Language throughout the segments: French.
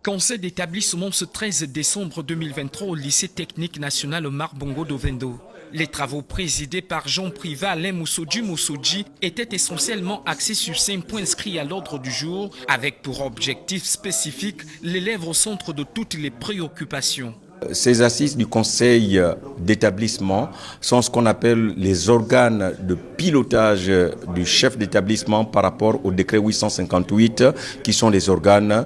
Conseil d'établissement ce 13 décembre 2023 au lycée technique national Omar Bongo d'Ovendo. Les travaux présidés par Jean Privat Alain Moussoudji étaient essentiellement axés sur 5 points inscrits à l'ordre du jour, avec pour objectif spécifique l'élève au centre de toutes les préoccupations. Ces assises du conseil d'établissement sont ce qu'on appelle les organes de pilotage du chef d'établissement par rapport au décret 858 qui sont les organes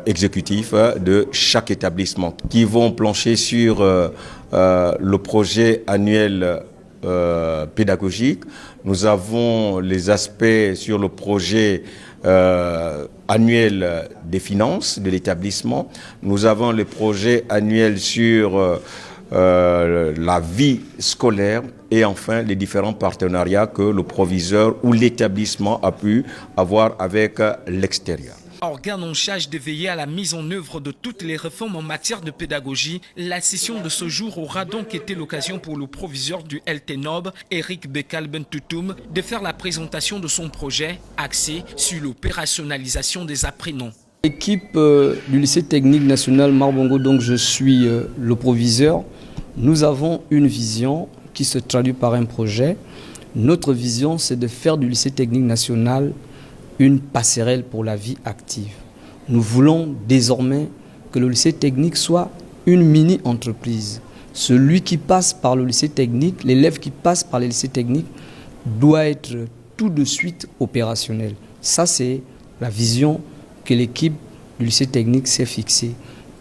exécutifs de chaque établissement qui vont plancher sur le projet annuel pédagogique. Nous avons les aspects sur le projet annuel des finances de l'établissement. Nous avons le projet annuel sur la vie scolaire et enfin les différents partenariats que le proviseur ou l'établissement a pu avoir avec l'extérieur. Organe en charge de veiller à la mise en œuvre de toutes les réformes en matière de pédagogie, la session de ce jour aura donc été l'occasion pour le proviseur du LTNOB, Eric Bekal Bentoutoum, de faire la présentation de son projet axé sur l'opérationnalisation des apprenants. L'équipe du lycée technique national Omar Bongo, donc je suis le proviseur, nous avons une vision qui se traduit par un projet. Notre vision, c'est de faire du lycée technique national une passerelle pour la vie active. Nous voulons désormais que le lycée technique soit une mini-entreprise. Celui qui passe par le lycée technique, l'élève qui passe par le lycée technique doit être tout de suite opérationnel. Ça, c'est la vision que l'équipe du lycée technique s'est fixée.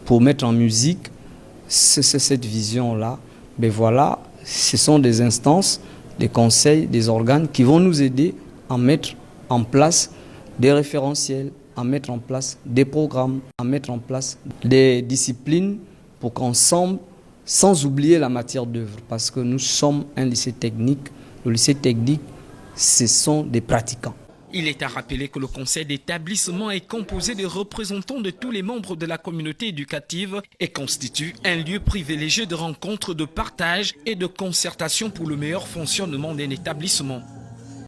Pour mettre en musique cette vision-là, ben voilà, ce sont des instances, des conseils, des organes qui vont nous aider à mettre en place des référentiels, à mettre en place des programmes, à mettre en place des disciplines pour qu'ensemble, sans oublier la matière d'œuvre, parce que nous sommes un lycée technique. Le lycée technique, ce sont des pratiquants. Il est à rappeler que le conseil d'établissement est composé de représentants de tous les membres de la communauté éducative et constitue un lieu privilégié de rencontre, de partage et de concertation pour le meilleur fonctionnement d'un établissement.